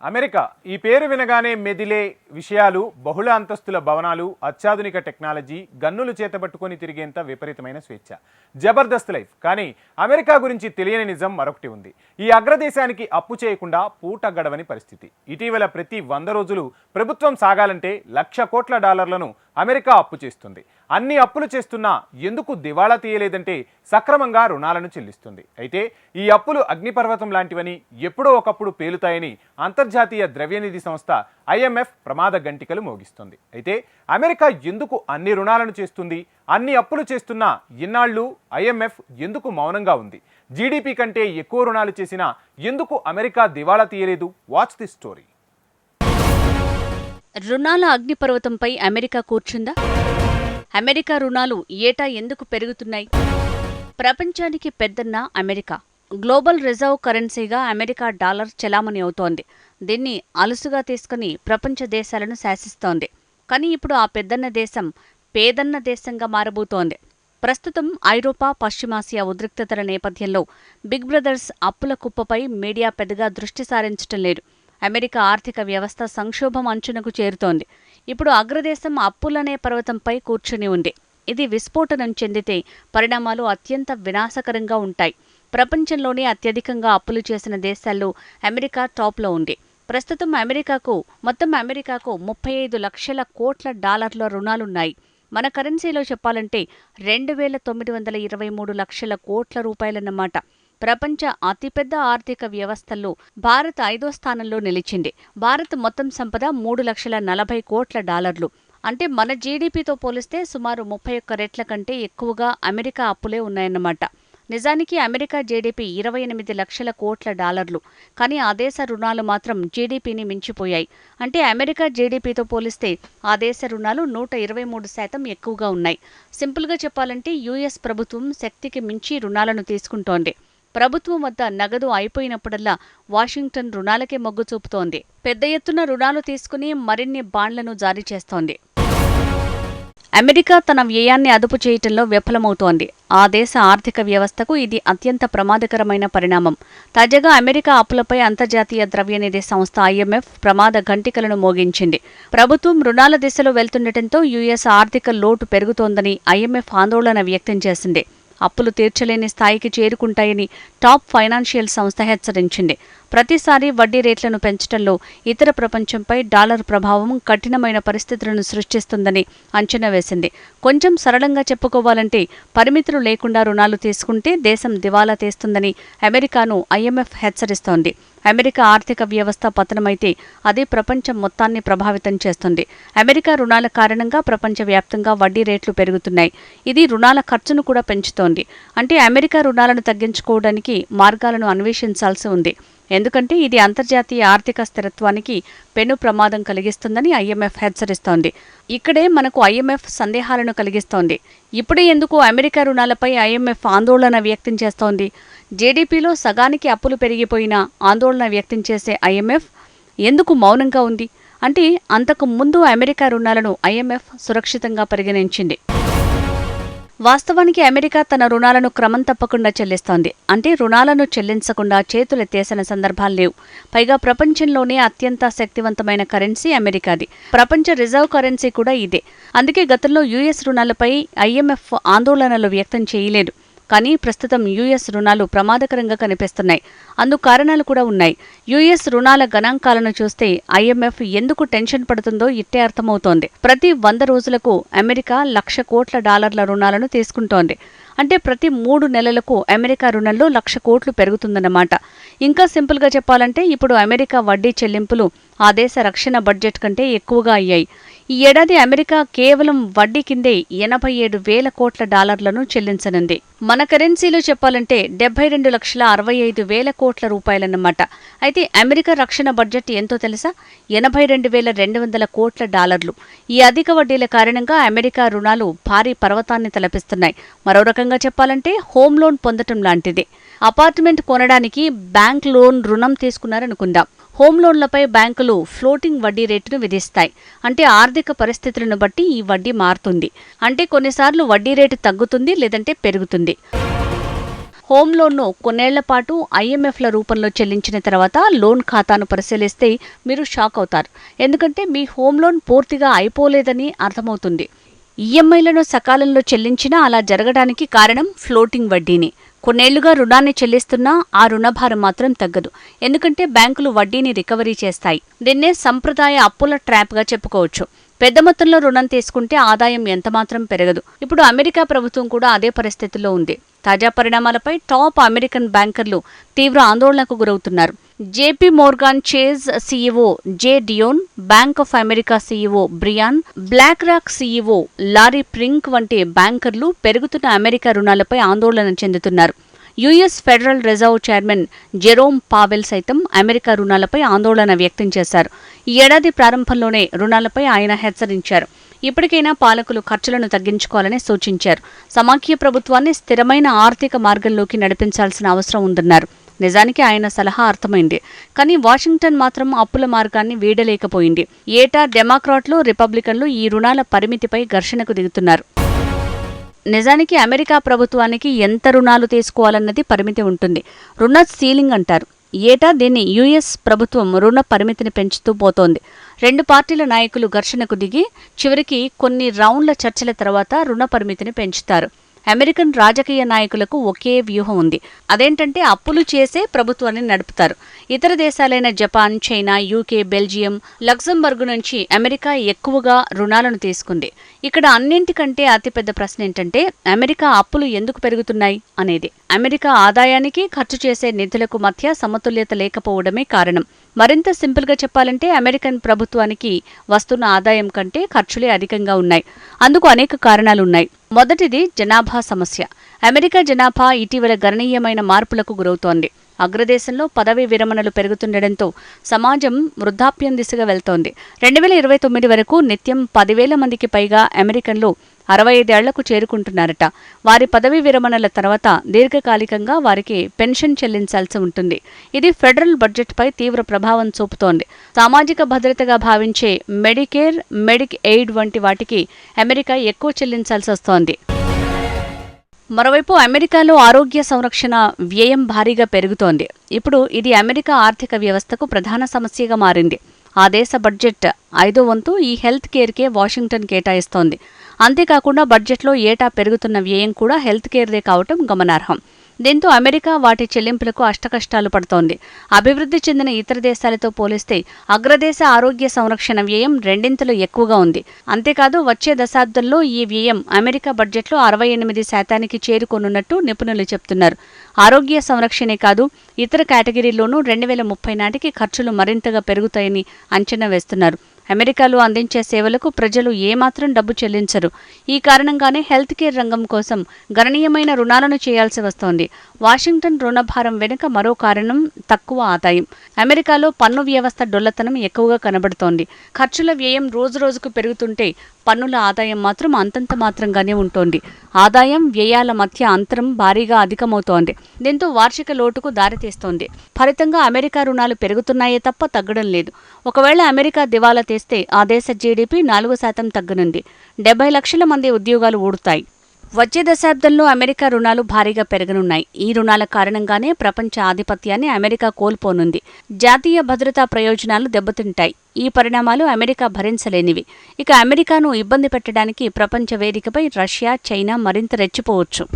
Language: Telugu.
అమెరికా ఈ పేరు వినగానే మెదిలే విషయాలు బహుళ అంతస్తుల భవనాలు, అత్యాధునిక టెక్నాలజీ, గన్నులు చేతబట్టుకొని తిరిగేంత విపరీతమైన స్వేచ్ఛ, జబర్దస్త్ లైఫ్. కానీ అమెరికా గురించి తెలియని నిజం మరొకటి ఉంది. ఈ అగ్రదేశానికి అప్పు చేయకుండా పూట గడవని పరిస్థితి. ఇటీవల ప్రతి 100 రోజులు ప్రభుత్వం సాగాలంటే $1,00,000 కోట్ల అమెరికా అప్పు చేస్తుంది. అన్ని అప్పులు చేస్తున్నా ఎందుకు దివాళా తీయలేదంటే సక్రమంగా రుణాలను చెల్లిస్తుంది. అయితే ఈ అప్పులు అగ్నిపర్వతం లాంటివని, ఎప్పుడో ఒకప్పుడు పేలుతాయని అంతర్జాతీయ ద్రవ్యనిధి సంస్థ IMF ప్రమాద గంటికలు మోగిస్తుంది. అయితే అమెరికా ఎందుకు అన్ని రుణాలను చేస్తుంది? అన్ని అప్పులు చేస్తున్నా ఇన్నాళ్ళు IMF ఎందుకు మౌనంగా ఉంది? GDP కంటే ఎక్కువ రుణాలు చేసినా ఎందుకు అమెరికా దివాళా తీయలేదు? Watch the story. రుణాల అగ్నిపర్వతంపై అమెరికా కూర్చుందా? అమెరికా రుణాలు ఏటా ఎందుకు పెరుగుతున్నాయి? ప్రపంచానికి పెద్దన్న అమెరికా. గ్లోబల్ రిజర్వ్ కరెన్సీగా అమెరికా డాలర్ చెలామణి అవుతోంది. దీన్ని అలుసుగా తీసుకుని ప్రపంచ దేశాలను శాసిస్తోంది. కానీ ఇప్పుడు ఆ పెద్దన్న దేశం పేదన్న దేశంగా మారబోతోంది. ప్రస్తుతం ఐరోపా, పశ్చిమాసియా ఉద్రిక్తతల నేపథ్యంలో బిగ్ బ్రదర్స్ అప్పుల కుప్పపై మీడియా పెద్దగా దృష్టి సారించటం లేదు. అమెరికా ఆర్థిక వ్యవస్థ సంక్షోభం అంచునకు చేరుతోంది. ఇప్పుడు అగ్రదేశం అప్పులనే పర్వతంపై కూర్చుని ఉంది. ఇది విస్ఫోటనం చెందితే పరిణామాలు అత్యంత వినాశకరంగా ఉంటాయి. ప్రపంచంలోనే అత్యధికంగా అప్పులు చేసిన దేశాల్లో అమెరికా టాప్లో ఉంది. ప్రస్తుతం మొత్తం అమెరికాకు 35 లక్షల కోట్ల డాలర్ల రుణాలున్నాయి. మన కరెన్సీలో చెప్పాలంటే 2,923 లక్షల కోట్ల రూపాయలన్నమాట. ప్రపంచ అతిపెద్ద ఆర్థిక వ్యవస్థల్లో భారత్ 5వ స్థానంలో నిలిచింది. భారత్ మొత్తం సంపద 3,40,00,000 కోట్ల డాలర్లు. అంటే మన జీడీపీతో పోలిస్తే సుమారు 31 రెట్ల కంటే ఎక్కువగా అమెరికా అప్పులే ఉన్నాయన్నమాట. నిజానికి అమెరికా జీడీపీ 28 లక్షల కోట్ల డాలర్లు. కానీ ఆ దేశ రుణాలు మాత్రం జీడీపీని మించిపోయాయి. అంటే అమెరికా జీడీపీతో పోలిస్తే ఆ దేశ రుణాలు 123% ఎక్కువగా ఉన్నాయి. సింపుల్గా చెప్పాలంటే US ప్రభుత్వం శక్తికి మించి రుణాలను తీసుకుంటోంది. ప్రభుత్వం వద్ద నగదు అయిపోయినప్పుడల్లా వాషింగ్టన్ రుణాలకే మొగ్గు చూపుతోంది. పెద్ద ఎత్తున రుణాలు తీసుకుని మరిన్ని బాండ్లను జారీ చేస్తోంది. అమెరికా తన వ్యయాన్ని అదుపు చేయటంలో విఫలమవుతోంది. ఆ దేశ ఆర్థిక వ్యవస్థకు ఇది అత్యంత ప్రమాదకరమైన పరిణామం. తాజాగా అమెరికా అప్పులపై అంతర్జాతీయ ద్రవ్యనిధి సంస్థ IMF ప్రమాద ఘంటికలను మోగించింది. ప్రభుత్వం రుణాల దిశలో వెళ్తుండటంతో US ఆర్థిక లోటు పెరుగుతోందని IMF ఆందోళన వ్యక్తం చేసింది. అప్పులు తీర్చలేని స్థాయికి చేరుకుంటాయని టాప్ ఫైనాన్షియల్ సంస్థ హెచ్చరించింది. ప్రతిసారి వడ్డీ రేట్లను పెంచడంలో ఇతర ప్రపంచంపై డాలర్ ప్రభావం కఠినమైన పరిస్థితులను సృష్టిస్తుందని అంచనా వేసింది. కొంచెం సరళంగా చెప్పుకోవాలంటే పరిమితులు లేకుండా రుణాలు తీసుకుంటే దేశం దివాలా తీస్తుందని అమెరికాను IMF హెచ్చరిస్తోంది. అమెరికా ఆర్థిక వ్యవస్థ పతనమైతే అది ప్రపంచం మొత్తాన్ని ప్రభావితం చేస్తుంది. అమెరికా రుణాల కారణంగా ప్రపంచవ్యాప్తంగా వడ్డీ రేట్లు పెరుగుతున్నాయి. ఇది రుణాల ఖర్చును కూడా పెంచుతోంది. అంటే అమెరికా రుణాలను తగ్గించుకోవడానికి మార్గాలను అన్వేషించాల్సి ఉంది. ఎందుకంటే ఇది అంతర్జాతీయ ఆర్థిక స్థిరత్వానికి పెను ప్రమాదం కలిగిస్తుందని IMF హెచ్చరిస్తోంది. ఇక్కడే మనకు IMF సందేహాలను కలిగిస్తోంది. ఇప్పుడే ఎందుకు అమెరికా రుణాలపై IMF ఆందోళన వ్యక్తం చేస్తోంది? జీడీపీలో సగానికి అప్పులు పెరిగిపోయినా ఆందోళన వ్యక్తం చేసే IMF ఎందుకు మౌనంగా ఉంది? అంటే అంతకు ముందు అమెరికా రుణాలను IMF సురక్షితంగా పరిగణించింది. వాస్తవానికి అమెరికా తన రుణాలను క్రమం తప్పకుండా చెల్లిస్తోంది. అంటే రుణాలను చెల్లించకుండా చేతులెత్తేసిన సందర్భాలు లేవు. పైగా ప్రపంచంలోనే అత్యంత శక్తివంతమైన కరెన్సీ అమెరికాది. ప్రపంచ రిజర్వ్ కరెన్సీ కూడా ఇదే. అందుకే గతంలో US రుణాలపై IMF ఆందోళనలు వ్యక్తం చేయలేదు. కానీ ప్రస్తుతం US రుణాలు ప్రమాదకరంగా కనిపిస్తున్నాయి. అందుకు కారణాలు కూడా ఉన్నాయి. US రుణాల గణాంకాలను చూస్తే IMF ఎందుకు టెన్షన్ పడుతుందో ఇట్టే అర్థమవుతోంది. ప్రతి 100 రోజులకు అమెరికా $1,00,000 కోట్ల రుణాలను తీసుకుంటోంది. అంటే ప్రతి 3 నెలలకు అమెరికా రుణంలో $1,00,000 కోట్లు పెరుగుతుందన్నమాట. ఇంకా సింపుల్గా చెప్పాలంటే ఇప్పుడు అమెరికా వడ్డీ చెల్లింపులు ఆ దేశ రక్షణ బడ్జెట్ కంటే ఎక్కువగా అయ్యాయి. ఈ ఏడాది అమెరికా కేవలం వడ్డీ కిందే $87,000 కోట్ల చెల్లించనుంది. మన కరెన్సీలో చెప్పాలంటే 72,65,000 కోట్ల రూపాయలన్నమాట. అయితే అమెరికా రక్షణ బడ్జెట్ ఎంతో తెలుసా? $82,200 కోట్ల. ఈ అధిక వడ్డీల కారణంగా అమెరికా రుణాలు భారీ పర్వతాన్ని తలపిస్తున్నాయి. మరో రకంగా చెప్పాలంటే హోమ్ లోన్ పొందటం లాంటిది. అపార్ట్మెంట్ కొనడానికి బ్యాంక్ లోన్ రుణం తీసుకున్నారనుకుందాం. హోమ్ లోన్లపై బ్యాంకులు ఫ్లోటింగ్ వడ్డీ రేటును విధిస్తాయి. అంటే ఆర్థిక పరిస్థితులను బట్టి ఈ వడ్డీ మారుతుంది. అంటే కొన్నిసార్లు వడ్డీ రేటు తగ్గుతుంది, లేదంటే పెరుగుతుంది. హోమ్ లోన్ను కొన్నేళ్ల పాటు IMFల రూపంలో చెల్లించిన తర్వాత లోన్ ఖాతాను పరిశీలిస్తే మీరు షాక్ అవుతారు. ఎందుకంటే మీ హోమ్ లోన్ పూర్తిగా అయిపోలేదని అర్థమవుతుంది. ఈఎంఐలను సకాలంలో చెల్లించినా అలా జరగడానికి కారణం ఫ్లోటింగ్ వడ్డీని. కొన్నేళ్లుగా రుణాన్ని చెల్లిస్తున్నా ఆ రుణభారం మాత్రం తగ్గదు. ఎందుకంటే బ్యాంకులు వడ్డీని రికవరీ చేస్తాయి. దీన్నే సంప్రదాయ అప్పుల ట్రాప్గా చెప్పుకోవచ్చు. పెద్ద మొత్తంలో రుణం తీసుకుంటే ఆదాయం ఎంతమాత్రం పెరగదు. ఇప్పుడు అమెరికా ప్రభుత్వం కూడా అదే పరిస్థితిలో ఉంది. తాజా పరిణామాలపై టాప్ అమెరికన్ బ్యాంకర్లు తీవ్ర ఆందోళనకు గురవుతున్నారు. JP Morgan Chase CEO Jamie Dimon, bank of America CEO Brian, BlackRock CEO Larry Fink వంటి బ్యాంకర్లు పెరుగుతున్న అమెరికా రుణాలపై ఆందోళన చెందుతున్నారు. US federal reserve chairman Jerome Powell సైతం అమెరికా రుణాలపై ఆందోళన వ్యక్తం చేశారు. ఈ ఏడాది ప్రారంభంలోనే రుణాలపై ఆయన హెచ్చరించారు. ఇప్పటికైనా పాలకులు ఖర్చులను తగ్గించుకోవాలని సూచించారు. సమాఖ్య ప్రభుత్వాన్ని స్థిరమైన ఆర్థిక మార్గంలోకి నడిపించాల్సిన అవసరం ఉందన్నారు. నిజానికి ఆయన సలహా అర్థమైంది. కానీ వాషింగ్టన్ మాత్రం అప్పుల మార్గాన్ని వీడలేకపోయింది. ఏటా డెమోక్రాట్లు, రిపబ్లికన్లు ఈ రుణాల పరిమితిపై ఘర్షణకు దిగుతున్నారు. నిజానికి అమెరికా ప్రభుత్వానికి ఎంత రుణాలు తీసుకోవాలన్నది పరిమితి ఉంటుంది. రుణ సీలింగ్ అంటారు. ఏటా దీన్ని US ప్రభుత్వం రుణ పరిమితిని పెంచుతూ పోతోంది. రెండు పార్టీల నాయకులు ఘర్షణకు దిగి చివరికి కొన్ని రౌండ్ల చర్చల తర్వాత రుణ పరిమితిని పెంచుతారు. అమెరికన్ రాజకీయ నాయకులకు ఒకే వ్యూహం ఉంది. అదేంటంటే అప్పులు చేసే ప్రభుత్వాన్ని నడుపుతారు. ఇతర దేశాలైన Japan, China, UK, Belgium, Luxembourg నుంచి అమెరికా ఎక్కువగా రుణాలను తీసుకుంది. ఇక్కడ అన్నింటికంటే అతిపెద్ద ప్రశ్న ఏంటంటే అమెరికా అప్పులు ఎందుకు పెరుగుతున్నాయి అనేది. అమెరికా ఆదాయానికి, ఖర్చు చేసే నిధులకు మధ్య సమతుల్యత లేకపోవడమే కారణం. మరింత సింపుల్గా చెప్పాలంటే అమెరికన్ ప్రభుత్వానికి వస్తున్న ఆదాయం కంటే ఖర్చులే అధికంగా ఉన్నాయి. అందుకు అనేక కారణాలున్నాయి. మొదటిది జనాభా సమస్య. అమెరికా జనాభా ఇటీవల గణనీయమైన మార్పులకు గురవుతోంది. అగ్రదేశంలో పదవీ విరమణలు పెరుగుతుండటంతో సమాజం వృద్ధాప్యం దిశగా వెళ్తోంది. 2029 వరకు నిత్యం 10,000 మందికి పైగా అమెరికన్లు 65 ఏళ్లకు చేరుకుంటున్నారట. వారి పదవీ విరమణల తర్వాత దీర్ఘకాలికంగా వారికి పెన్షన్ చెల్లించాల్సి ఉంటుంది. ఇది ఫెడరల్ బడ్జెట్పై తీవ్ర ప్రభావం చూపుతోంది. సామాజిక భద్రతగా భావించే మెడికేర్, మెడిక్ ఎయిడ్ వంటి వాటికి అమెరికా ఎక్కువ చెల్లించాల్సి వస్తోంది. మరోవైపు అమెరికాలో ఆరోగ్య సంరక్షణ వ్యయం భారీగా పెరుగుతోంది. ఇప్పుడు ఇది అమెరికా ఆర్థిక వ్యవస్థకు ప్రధాన సమస్యగా మారింది. ఆ దేశ బడ్జెట్ 5వ వంతు ఈ హెల్త్ కేర్కే వాషింగ్టన్ కేటాయిస్తోంది. అంతేకాకుండా బడ్జెట్లో ఏటా పెరుగుతున్న వ్యయం కూడా హెల్త్ కేర్దే కావటం గమనార్హం. దీంతో అమెరికా వాటి చెల్లింపులకు అష్టకష్టాలు పడుతోంది. అభివృద్ధి చెందిన ఇతర దేశాలతో పోలిస్తే అగ్రదేశ ఆరోగ్య సంరక్షణ వ్యయం రెండింతలు ఎక్కువగా ఉంది. అంతేకాదు వచ్చే దశాబ్దంలో ఈ వ్యయం అమెరికా బడ్జెట్లో 68% చేరుకోనున్నట్టు నిపుణులు చెబుతున్నారు. ఆరోగ్య సంరక్షణే కాదు ఇతర కేటగిరీల్లోనూ 2030 నాటికి ఖర్చులు మరింతగా పెరుగుతాయని అంచనా వేస్తున్నారు. అమెరికాలో అందించే సేవలకు ప్రజలు ఏమాత్రం డబ్బు చెల్లించరు. ఈ కారణంగానే హెల్త్ కేర్ రంగం కోసం గణనీయమైన రుణాలను చేయాల్సి వస్తోంది. వాషింగ్టన్ రుణభారం వెనుక మరో కారణం తక్కువ ఆదాయం. అమెరికాలో పన్ను వ్యవస్థ డొల్లతనం ఎక్కువగా కనబడుతోంది. ఖర్చుల వ్యయం రోజురోజుకు పెరుగుతుంటే పన్నుల ఆదాయం మాత్రం అంతంత మాత్రంగానే ఉంటోంది. ఆదాయం, వ్యయాల మధ్య అంతరం భారీగా అధికమవుతోంది. దీంతో వార్షిక లోటుకు దారితీస్తోంది. ఫలితంగా అమెరికా రుణాలు పెరుగుతున్నాయే తప్ప తగ్గడం లేదు. ఒకవేళ అమెరికా దివాలా తీస్తే ఆ దేశ GDP 4% తగ్గనుంది. 70 లక్షల మంది ఉద్యోగాలు ఊడుతాయి. వచ్చే దశాబ్దంలో అమెరికా రుణాలు భారీగా పెరగనున్నాయి. ఈ రుణాల కారణంగానే ప్రపంచ ఆధిపత్యాన్ని అమెరికా కోల్పోనుంది. జాతీయ భద్రతా ప్రయోజనాలు దెబ్బతింటాయి. ఈ పరిణామాలు అమెరికా భరించలేనివి. ఇక అమెరికాను ఇబ్బంది పెట్టడానికి ప్రపంచ వేదికపై రష్యా, చైనా మరింత రెచ్చిపోవచ్చు.